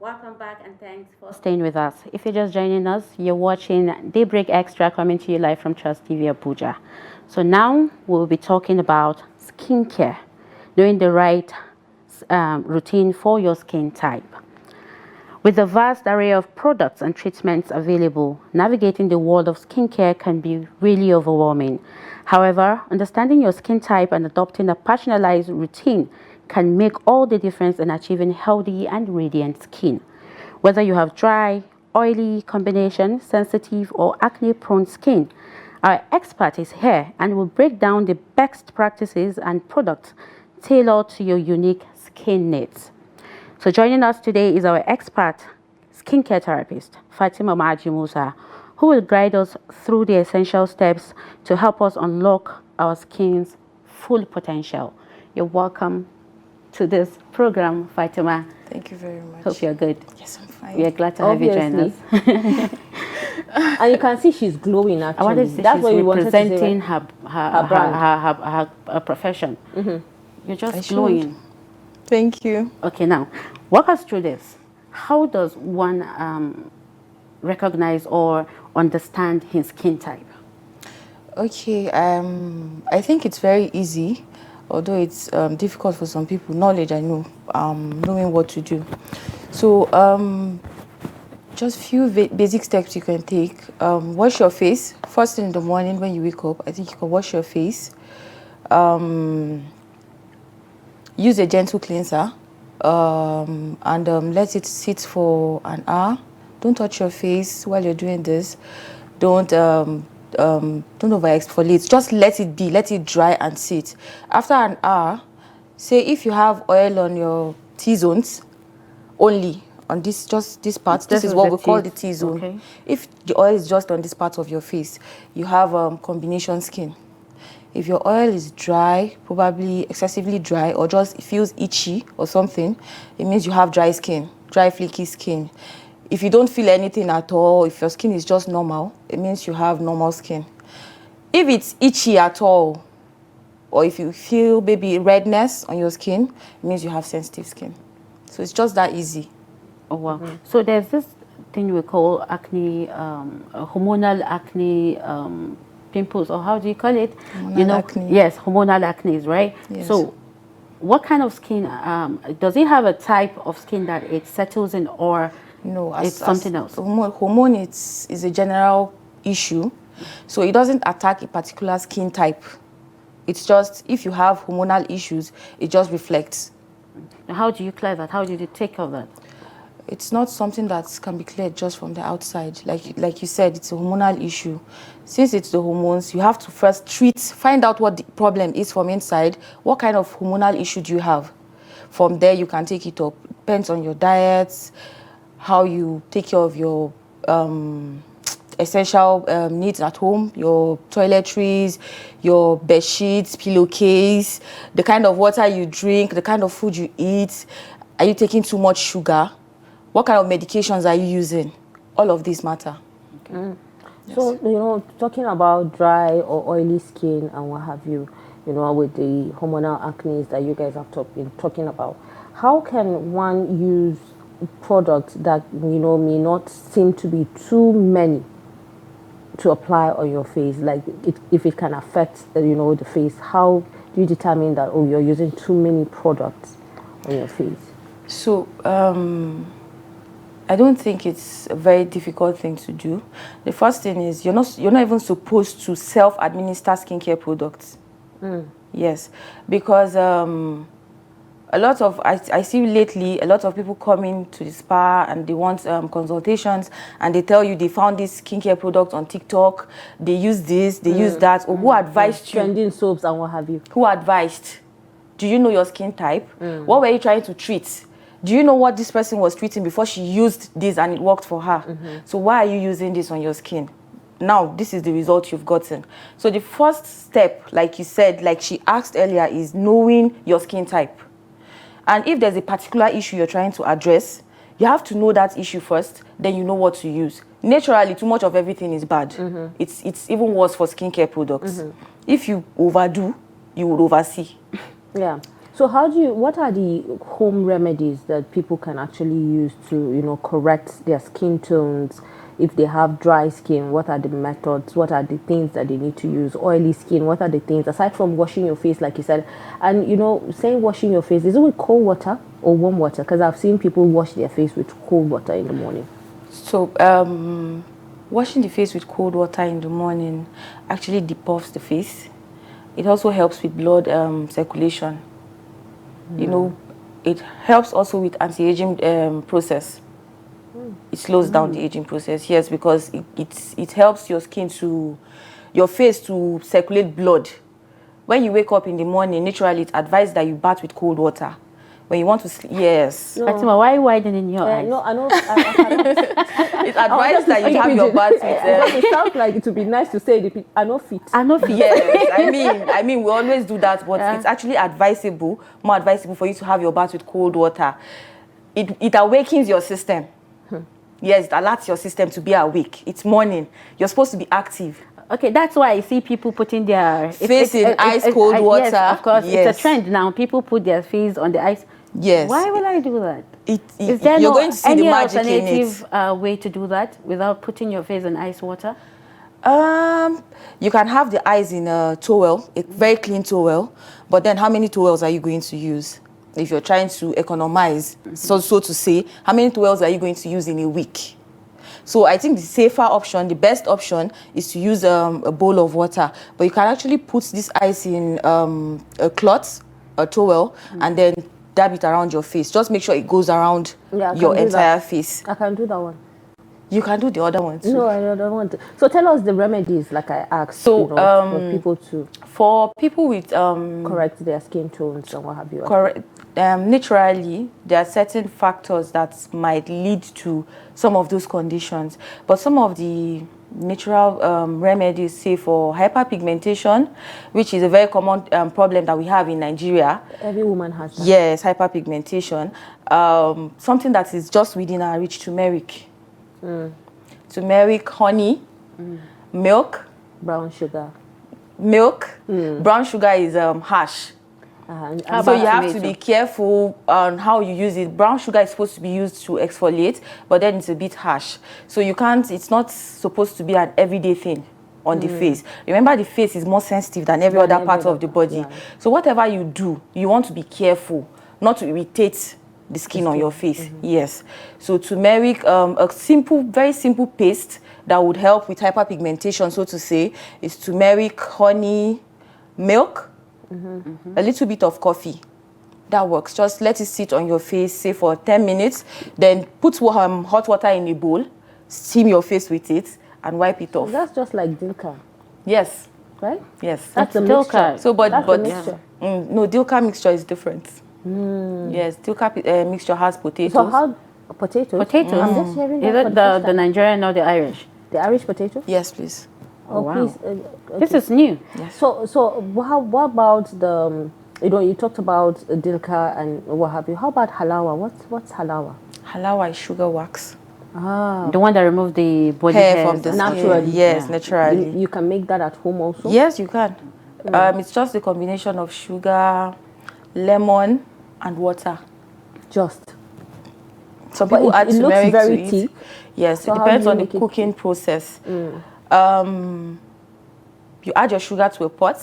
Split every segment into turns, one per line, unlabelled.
Welcome back and thanks for staying with us. If you're just joining us, you're watching Daybreak Extra coming to you live from Trust TV Abuja. So now we'll be talking about skincare, doing the right routine for your skin type. With the vast array of products and treatments available, navigating the world of skincare can be really overwhelming. However, understanding your skin type and adopting a personalized routine can make all the difference in achieving healthy and radiant skin. Whether you have dry, oily combination, sensitive, or acne-prone skin, our expert is here and will break down the best practices and products tailored to your unique skin needs. So joining us today is our expert skincare therapist, Fatima Ma'aji Musa, who will guide us through the essential steps to help us unlock our skin's full potential. You're welcome to this program, Fatima.
Thank you very much.
Hope you're good.
Yes, I'm fine.
We are glad to have you join us.
And you can see she's glowing actually.
I wanted to say
That's
she's
what you wanted to say,
representing
right?
her profession. You're just
I should.
glowing.
Thank you.
Okay, now, walk us through this. How does one recognize or understand his skin type?
Okay, I think it's very easy, although it's difficult for some people. Knowledge, I know, knowing what to do. So, just few basic steps you can take. Wash your face. First thing in the morning when you wake up, I think you can wash your face. Use a gentle cleanser and let it sit for an hour. Don't touch your face while you're doing this. Don't over-exfoliate. Just let it be. Let it dry and sit. After an hour, say if you have oil on your T-zones only, on this, just this part, this is what we call the T-zone.
Okay.
If the oil is just on this part of your face, you have combination skin. If your oil is dry, probably excessively dry, or just feels itchy or something, it means you have dry skin, dry flaky skin. If you don't feel anything at all, if your skin is just normal, it means you have normal skin. If it's itchy at all, or if you feel maybe redness on your skin, it means you have sensitive skin. So it's just that easy.
Oh, wow. So there's this thing we call acne, hormonal acne, pimples, or how do you call it?
Hormonal acne.
Yes, hormonal acne, right?
Yes.
So what kind of skin, does it have a type of skin that it settles in, or
No,
it's something else?
Hormone is a general issue, so it doesn't attack a particular skin type. It's just, if you have hormonal issues, it just reflects.
How do you clear that? How do you take care of that?
It's not something that can be cleared just from the outside. Like you said, it's a hormonal issue. Since it's the hormones, you have to first find out what the problem is from inside. What kind of hormonal issue do you have? From there, you can take it up. Depends on your diets, how you take care of your essential needs at home, your toiletries, your bed sheets, pillowcase, the kind of water you drink, the kind of food you eat. Are you taking too much sugar? What kind of medications are you using? All of these matter.
Okay. Yes. So, talking about dry or oily skin and what have you, with the hormonal acne that you guys have been talking about, how can one use products that, may not seem to be too many to apply on your face? Like, if it can affect, the face, how do you determine that, you're using too many products on your face?
So, I don't think it's a very difficult thing to do. The first thing is you're not even supposed to self-administer skincare products. Yes, because a lot of I see lately a lot of people coming to the spa and they want consultations, and they tell you they found this skincare product on TikTok. They use this, they use that. Or who advised you?
Trending soaps and what have you.
Who advised? Do you know your skin type? What were you trying to treat? Do you know what this person was treating before she used this and it worked for her? So why are you using this on your skin? Now, this is the result you've gotten. So the first step, like you said, like she asked earlier, is knowing your skin type. And if there's a particular issue you're trying to address, you have to know that issue first, then you know what to use. Naturally, too much of everything is bad. It's even worse for skincare products. If you overdo, you would oversee.
Yeah. So what are the home remedies that people can actually use to, correct their skin tones? If they have dry skin, what are the methods? What are the things that they need to use? Oily skin, what are the things, aside from washing your face, like you said? And, saying washing your face, is it with cold water or warm water? Because I've seen people wash their face with cold water in the morning.
So, washing the face with cold water in the morning actually depuffs the face. It also helps with blood circulation. It helps also with anti-aging process. It slows down the aging process, yes, because it helps your face to circulate blood. When you wake up in the morning, naturally it's advised that you bath with cold water. When you want to sleep, yes.
No. Fatima, why are you widening your eyes?
No, I know.
It's advised that you have your bath with...
It sounds like it would be nice to say I know fit.
I know fit.
Yes, I mean, we always do that, but it's actually more advisable for you to have your bath with cold water. It awakens your system. Yes, it alerts your system to be awake. It's morning. You're supposed to be active.
Okay, that's why I see people putting their
face in ice cold water.
Yes, of course,
yes.
It's a trend now. People put their face on the ice.
Yes.
Why will I do that?
Is there you're going to see the magic in it.
Any alternative way to do that without putting your face in ice water?
You can have the eyes in a towel, a very clean towel. But then, how many towels are you going to use? If you're trying to economize, so to say, how many towels are you going to use in a week? So I think the safer option, the best option, is to use a bowl of water. But you can actually put this ice in a cloth, a towel, and then dab it around your face. Just make sure it goes around your entire face.
I can do that one.
You can do the other one too.
No, I don't want to. So tell us the remedies, like I asked.
So
for
people with
correct their skin tones and what have you.
Correct. Naturally, there are certain factors that might lead to some of those conditions. But some of the natural remedies, say for hyperpigmentation, which is a very common problem that we have in Nigeria.
Every woman has that.
Yes, hyperpigmentation. Something that is just within our reach: turmeric. Turmeric, honey, milk.
Brown sugar.
Milk. Brown sugar is harsh. So you have to be careful on how you use it. Brown sugar is supposed to be used to exfoliate, but then it's a bit harsh. So it's not supposed to be an everyday thing on the face. Remember, the face is more sensitive than every other part of the body. Yeah. So whatever you do, you want to be careful not to irritate the skin on your face. Yes. So turmeric, a very simple paste that would help with hyperpigmentation, so to say, is turmeric, honey, milk, a little bit of coffee. That works. Just let it sit on your face, say for 10 minutes. Then put hot water in a bowl, steam your face with it, and wipe it off.
That's just like dilka.
Yes.
Right?
Yes.
That's the mixture.
So, but
mixture.
No, dilka mixture is different. Yes, dilka mixture has potatoes.
So how potatoes?
Potatoes.
I'm just hearing
that. Is it the Nigerian or the Irish?
The Irish potato?
Yes, please.
Oh, wow.
Please. Okay.
This is new.
Yes.
So what about the, you talked about dilka and what have you. How about halawa? What's halawa?
Halawa is sugar wax.
The one that removes the body
hair from the skin.
Naturally.
Yes, naturally.
You can make that at home also?
Yes, you can. It's just a combination of sugar, lemon, and water.
Just.
Some people add
it looks
turmeric
very
to it.
thick.
Yes,
So
it depends on the
make it
cooking process. You add your sugar to a pot,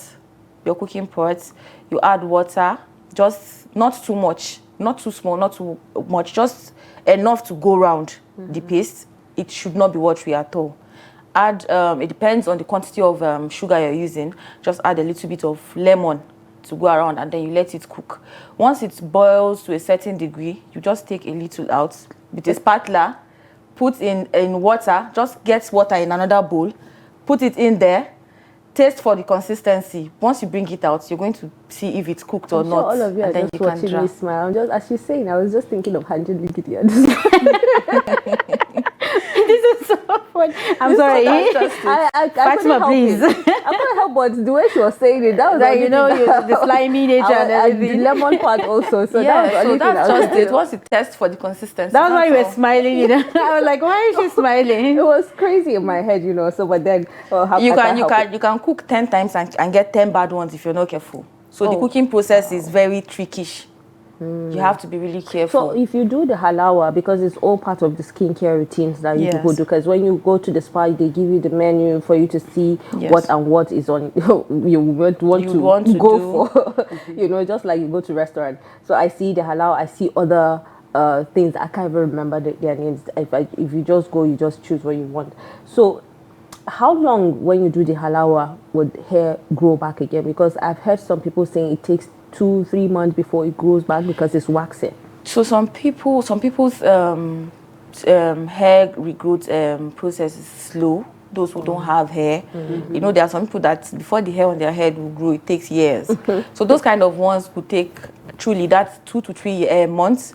your cooking pot. You add water, just not too much, not too small, not too much, just enough to go around the paste. It should not be watery at all. Add, it depends on the quantity of sugar you're using. Just add a little bit of lemon to go around, and then you let it cook. Once it boils to a certain degree, you just take a little out with a spatula, put in water, just get water in another bowl, put it in there, taste for the consistency. Once you bring it out, you're going to see if it's cooked or not.
All of you are
then
just watching me smile. As she's saying, I was just thinking of handling Gideon.
This is so funny. I'm sorry.
I
Fatima, please.
I couldn't help but the way she was saying it. That was
like, the slimy nature and everything.
The lemon part also. So
yeah,
that was
that's just it. Once you test for the consistency.
That's why you were smiling. I was like, why is she smiling?
It was crazy in my head, So but then
you can cook 10 times and get 10 bad ones if you're not careful. So the cooking process is very trickish. You have to be really careful.
So if you do the halawa, because it's all part of the skincare routines that you
Yes.
people do, because when you go to the spa, they give you the menu for you to see
Yes.
what and what is on you would want to go for, you know, just like you go to restaurant. So I see the halawa, I see other things. I can't even remember their names. If you just go, you just choose what you want. So how long, when you do the halawa, would hair grow back again? Because I've heard some people saying it takes 2-3 months before it grows back because it's waxing.
So some people's hair regrowth process is slow. Those who don't have hair, you know, there are some people that before the hair on their head will grow, it takes years. So those kind of ones could take truly that's 2 to 3 months.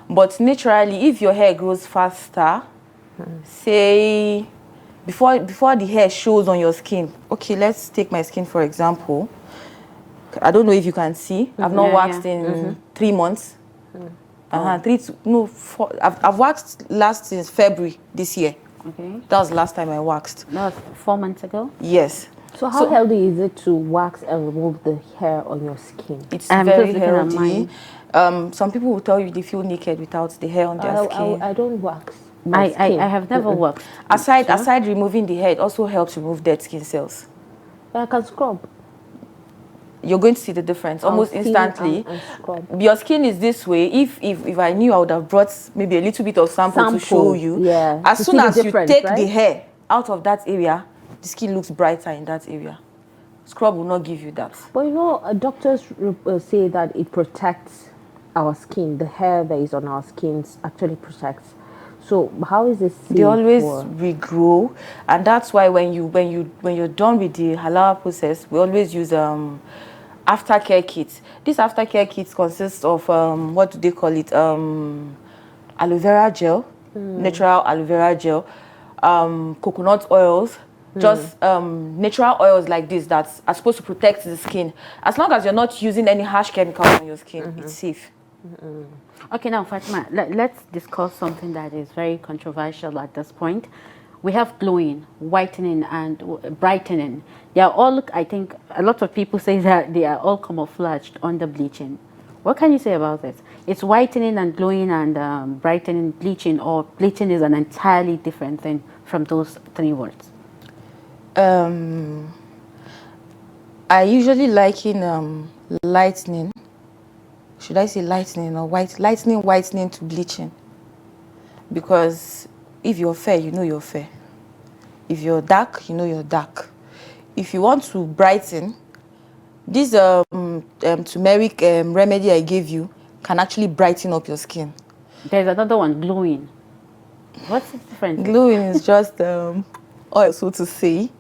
But naturally, if your hair grows faster, say before the hair shows on your skin. Okay, let's take my skin for example. I don't know if you can see. I've not waxed in 3 months. I've waxed last since February this year.
Okay.
That was the last time I waxed.
That was 4 months ago?
Yes.
So how healthy is it to wax and remove the hair on your skin?
It's very healthy. Some people will tell you they feel naked without the hair on their skin.
I don't wax.
I have never waxed.
Aside removing the hair, it also helps remove dead skin cells.
I can scrub.
You're going to see the difference almost instantly.
And scrub.
Your skin is this way. If I knew, I would have brought maybe a little bit of sample to show you.
Yeah.
As soon as you take the hair out of that area, the skin looks brighter in that area. Scrub will not give you that.
But you know, doctors say that it protects our skin. The hair that is on our skin actually protects. So how is this?
They always regrow, and that's why when you're done with the halal process, we always use aftercare kits. These aftercare kits consist of what do they call it? Aloe vera gel, natural aloe vera gel, coconut oils, just natural oils like this that are supposed to protect the skin. As long as you're not using any harsh chemicals on your skin, it's safe.
Okay, now Fatima, let's discuss something that is very controversial at this point. We have glowing, whitening, and brightening. They are all, I think, a lot of people say that they are all camouflaged under bleaching. What can you say about this? It's whitening and glowing and brightening, bleaching, or bleaching is an entirely different thing from those three words?
I usually liken lightening. Should I say lightening or lightening, whitening to bleaching? Because if you're fair, you know you're fair. If you're dark, you know you're dark. If you want to brighten, this turmeric remedy I gave you can actually brighten up your skin.
There's another one, glowing. What's the difference?
Glowing is just oil, so to say,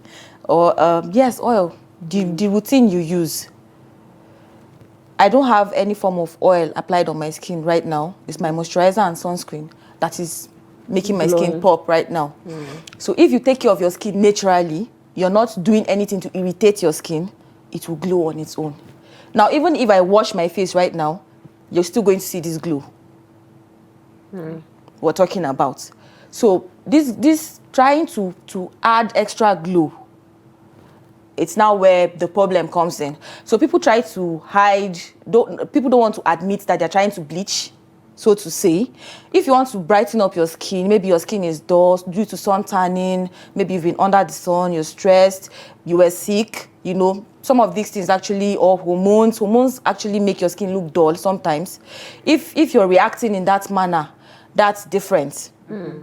or yes, oil. The routine you use. I don't have any form of oil applied on my skin right now. It's my moisturizer and sunscreen that is making my skin pop right now. So if you take care of your skin naturally, you're not doing anything to irritate your skin, it will glow on its own. Now, even if I wash my face right now, you're still going to see this glow. We're talking about. So this trying to add extra glow, it's now where the problem comes in. So people try to hide, people don't want to admit that they're trying to bleach, so to say. If you want to brighten up your skin, maybe your skin is dull due to sun tanning, maybe you've been under the sun, you're stressed, you were sick, you know, some of these things actually, or hormones actually make your skin look dull sometimes. If you're reacting in that manner, that's different.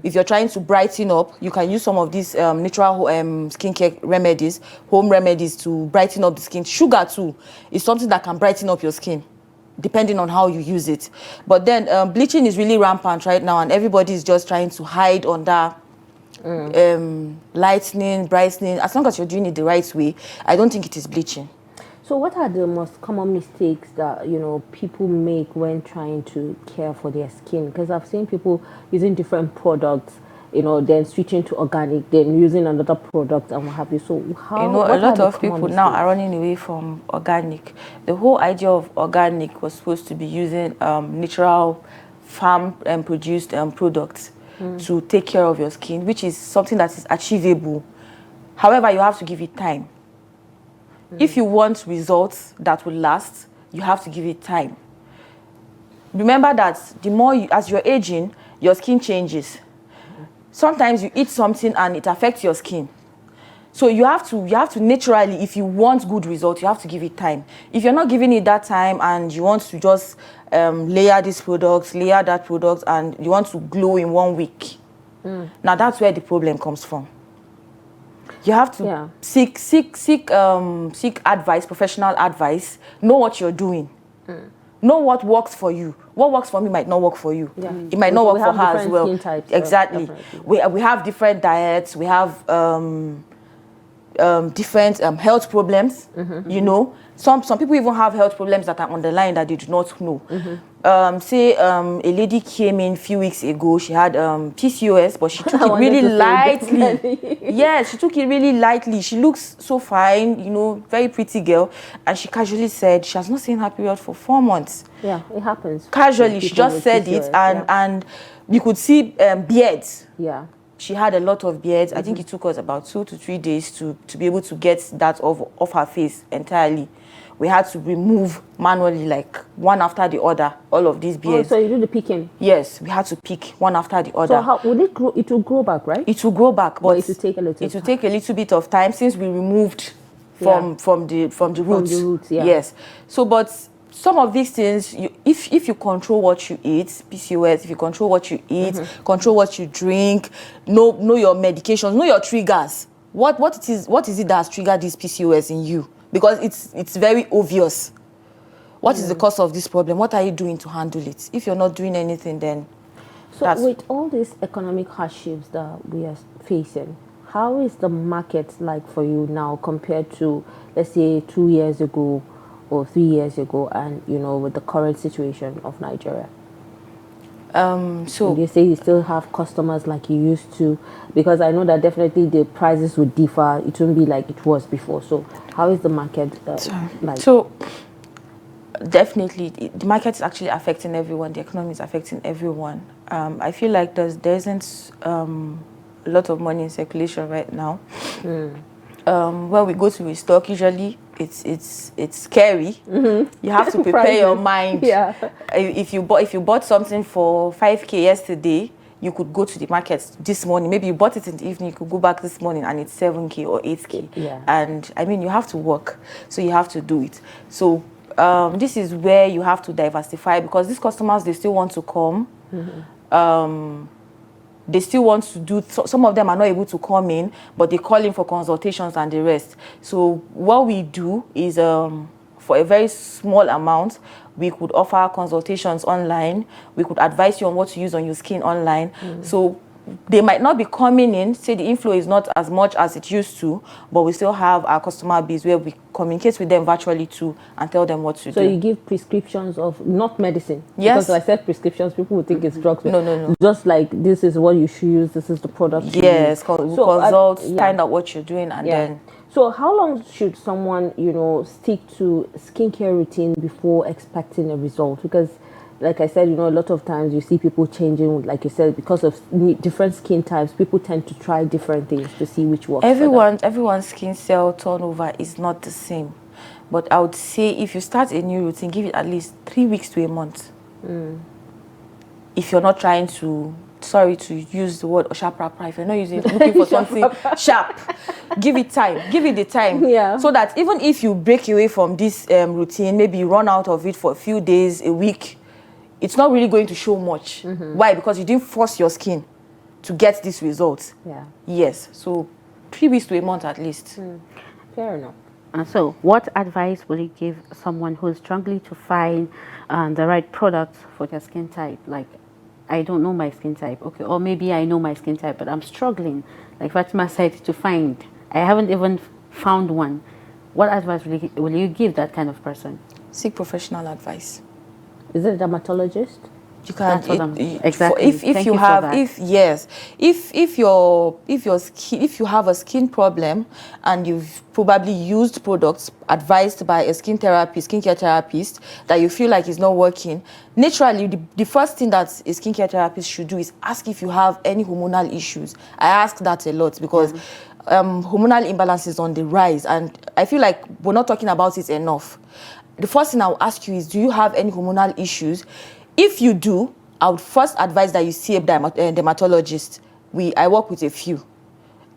If you're trying to brighten up, you can use some of these natural skincare remedies, home remedies to brighten up the skin. Sugar too is something that can brighten up your skin, depending on how you use it. But then bleaching is really rampant right now, and everybody is just trying to hide under lightening, brightening. As long as you're doing it the right way, I don't think it is bleaching.
So what are the most common mistakes that, you know, people make when trying to care for their skin? Because I've seen people using different products, you know, then switching to organic, then using another product and what have you. So how,
you know, a lot of people now are running away from organic. The whole idea of organic was supposed to be using natural farm and produced products to take care of your skin, which is something that is achievable. However, you have to give it time. If you want results that will last, you have to give it time. Remember that the more as you're aging, your skin changes. Sometimes you eat something and it affects your skin. So you have to naturally, if you want good results, you have to give it time. If you're not giving it that time and you want to just layer this product, layer that product, and you want to glow in 1 week, now that's where the problem comes from. You have to seek advice, professional advice. Know what you're doing. Know what works for you. What works for me might not work for you. It might not work for her as well.
Types,
exactly. We have different diets. We have different health problems. You know, some people even have health problems that are underlying that they do not know. Say a lady came in a few weeks ago. She had PCOS, but she took it really lightly. Yes, she took it really lightly. She looks so fine, you know, very pretty girl. And she casually said she has not seen her period for 4 months.
Yeah, it happens.
Casually, she just said
PCOS,
it, and you could see beards.
Yeah.
She had a lot of beards. I think it took us about 2 to 3 days to be able to get that off her face entirely. We had to remove manually, like one after the other, all of these beards.
Oh, so you do the picking?
Yes, we had to pick one after the other.
So how will it grow? It will grow back, right?
It will grow back, but
it will take a little.
It will take a little bit of time since we removed from the roots.
From the roots, yeah.
Yes. So, but some of these things, if you control what you eat, PCOS, if you control what you eat, control what you drink, know your medications, know your triggers. What is it that has triggered this PCOS in you? Because it's very obvious. What is the cause of this problem? What are you doing to handle it? If you're not doing anything, then
so with all these economic hardships that we are facing, how is the market like for you now compared to, let's say, 2 years ago or 3 years ago, and you know, with the current situation of Nigeria? So you say you still have customers like you used to, because I know that definitely the prices would differ. It won't be like it was before. So how is the market like? So
definitely the market is actually affecting everyone. The economy is affecting everyone. I feel like there isn't a lot of money in circulation right now. When we go to restock, usually it's scary. You have to prepare your mind.
Yeah.
If you bought something for 5K yesterday, you could go to the market this morning. Maybe you bought it in the evening, you could go back this morning and it's 7K or 8K.
Yeah.
And I mean, you have to work, so you have to do it. So this is where you have to diversify, because these customers, they still want to come. They still want to do, some of them are not able to come in, but they call in for consultations and the rest. So what we do is, for a very small amount, we could offer consultations online. We could advise you on what to use on your skin online. So they might not be coming in, say the inflow is not as much as it used to, but we still have our customer base where we communicate with them virtually too and tell them what to do.
So you give prescriptions of, not medicine?
Yes.
Because I said prescriptions, people would think it's drugs.
No.
Just like, this is what you should use, this is the product.
Yes, we consult, find out what you're doing, and then.
So how long should someone, you know, stick to skincare routine before expecting a result? Because like I said, you know, a lot of times you see people changing, like you said, because of different skin types, people tend to try different things to see which works.
Everyone's skin cell turnover is not the same. But I would say if you start a new routine, give it at least 3 weeks to a month. If you're not trying to, sorry to use the word sharp-rap-rap, if you're not looking for something sharp, give it time. Give it the time.
Yeah.
So that even if you break away from this routine, maybe you run out of it for a few days, a week, it's not really going to show much. Why? Because you didn't force your skin to get these results.
Yeah.
Yes. So 3 weeks to a month at least.
Fair enough.
And so what advice will you give someone who is struggling to find the right product for their skin type? Like, I don't know my skin type. Okay. Or maybe I know my skin type, but I'm struggling, like Fatima said, to find. I haven't even found one. What advice will you give that kind of person?
Seek professional advice.
Is it a dermatologist?
You can
exactly.
If you have a skin problem and you've probably used products advised by a skincare therapist that you feel like is not working, naturally the first thing that a skincare therapist should do is ask if you have any hormonal issues. I ask that a lot because hormonal imbalance is on the rise, and I feel like we're not talking about it enough. The first thing I'll ask you is, do you have any hormonal issues? If you do, I would first advise that you see a dermatologist. I work with a few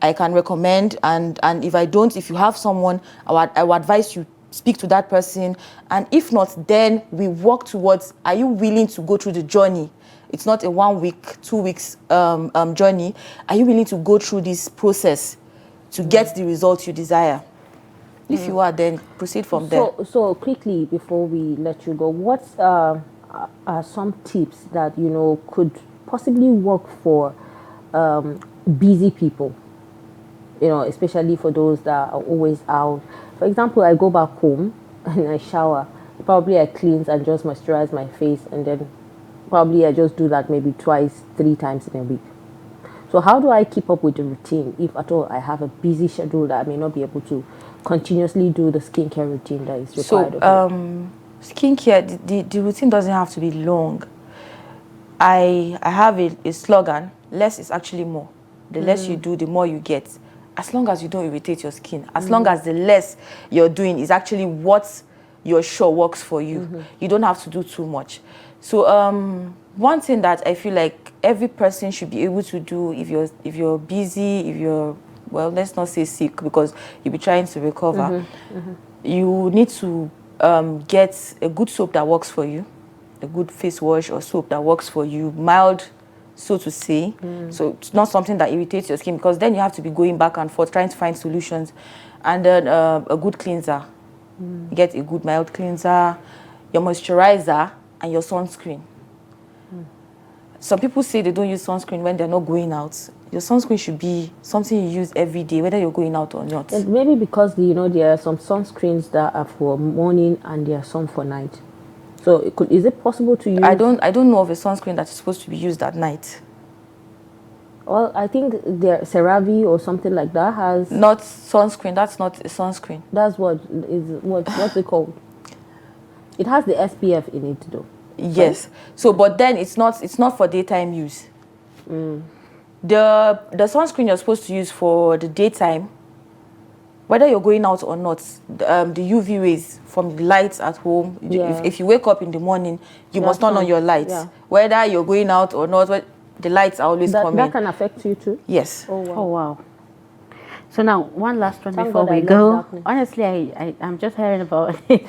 I can recommend, and if I don't, if you have someone, I would advise you speak to that person. And if not, then we work towards, are you willing to go through the journey? It's not a 1 week, 2 weeks journey. Are you willing to go through this process to get the results you desire? If you are, then proceed from there.
So quickly, before we let you go, what are some tips that, you know, could possibly work for busy people? You know, especially for those that are always out. For example, I go back home and I shower. Probably I cleanse and just moisturize my face, and then probably I just do that maybe 2, 3 times in a week. So how do I keep up with the routine if at all I have a busy schedule that I may not be able to continuously do the skincare routine that is required of me?
Skincare, the routine doesn't have to be long. I have a slogan: less is actually more. The less you do, the more you get. As long as you don't irritate your skin, as long as the less you're doing is actually what you're sure works for you, you don't have to do too much. So one thing that I feel like every person should be able to do, if you're busy, if you're, well, let's not say sick, because you'll be trying to recover, you need to get a good soap that works for you, a good face wash or soap that works for you, mild, so to say. So it's not something that irritates your skin, because then you have to be going back and forth trying to find solutions. And then a good cleanser. Get a good mild cleanser, your moisturizer, and your sunscreen. Some people say they don't use sunscreen when they're not going out. Your sunscreen should be something you use every day, whether you're going out or not.
And maybe because, you know, there are some sunscreens that are for morning and there are some for night. So is it possible to use?
I don't know of a sunscreen that is supposed to be used at night.
Well, I think there CeraVe or something like that has.
Not sunscreen. That's not a sunscreen.
That's what's it called? It has the SPF in it though.
Yes. Right? So, but then it's not for daytime use. The sunscreen you're supposed to use for the daytime, whether you're going out or not, the UV rays from the lights at home. If you wake up in the morning, you must turn on your lights. Yeah. Whether you're going out or not, the lights are always coming.
That can affect you too?
Yes.
Oh, wow. Oh, wow. So now, one last one before we go. Honestly, I'm just hearing about it.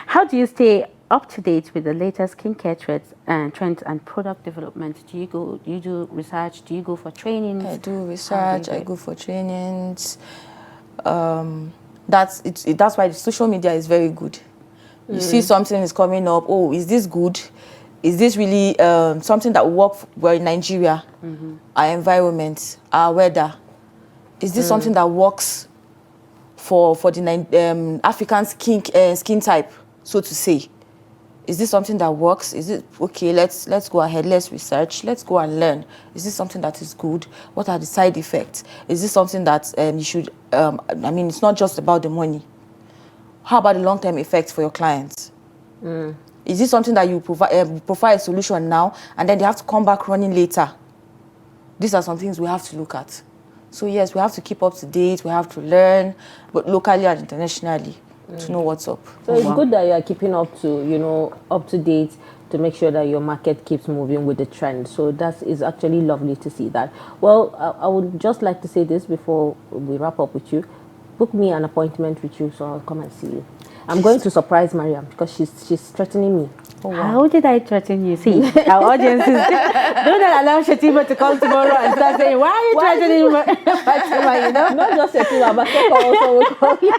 How do you stay up to date with the latest skincare trends and product development? Do you do research? Do you go for trainings?
I do research. I go for trainings. That's why the social media is very good. You see something is coming up. Oh, is this good? Is this really something that will work well in Nigeria? Our environment, our weather. Is this something that works for the African skin type, so to say? Is this something that works? Is it okay? Let's go ahead. Let's research. Let's go and learn. Is this something that is good? What are the side effects? Is this something that you should? I mean, it's not just about the money. How about the long-term effects for your clients? Is this something that you provide a solution now, and then they have to come back running later? These are some things we have to look at. So yes, we have to keep up to date. We have to learn, but locally and internationally, to know what's up.
So it's good that you are keeping up to date to make sure that your market keeps moving with the trend. So that is actually lovely to see that. Well, I would just like to say this before we wrap up with you. Book me an appointment with you, so I'll come and see you. I'm going to surprise Maryam because she's threatening me.
Oh, wow. How did I threaten you? See, our audience is don't allow Fatima to come tomorrow and start saying, why are you threatening Fatima? You know,
not just Fatima, but Keko also will call you.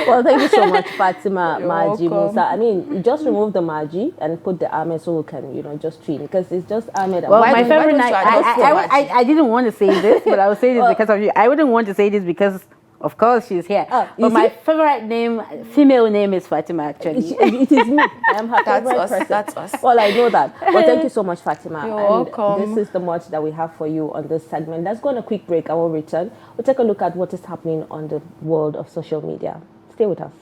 Well, thank you so much, Fatima Ma'aji Musa. I mean, you just remove the Ma'aji and put the Ahmed so we can, just treat, because it's just Ahmed.
Well, my favorite night. I didn't want to say this, but I will say this because of you. I wouldn't want to say this because, of course, she's here. But my favorite name, female name, is Fatima, actually.
It is me. I am her favorite person.
That's us.
Well, I know that. Well, thank you so much, Fatima.
You're welcome.
This is the much that we have for you on this segment. Let's go on a quick break. I will return. We'll take a look at what is happening on the world of social media. Stay with us.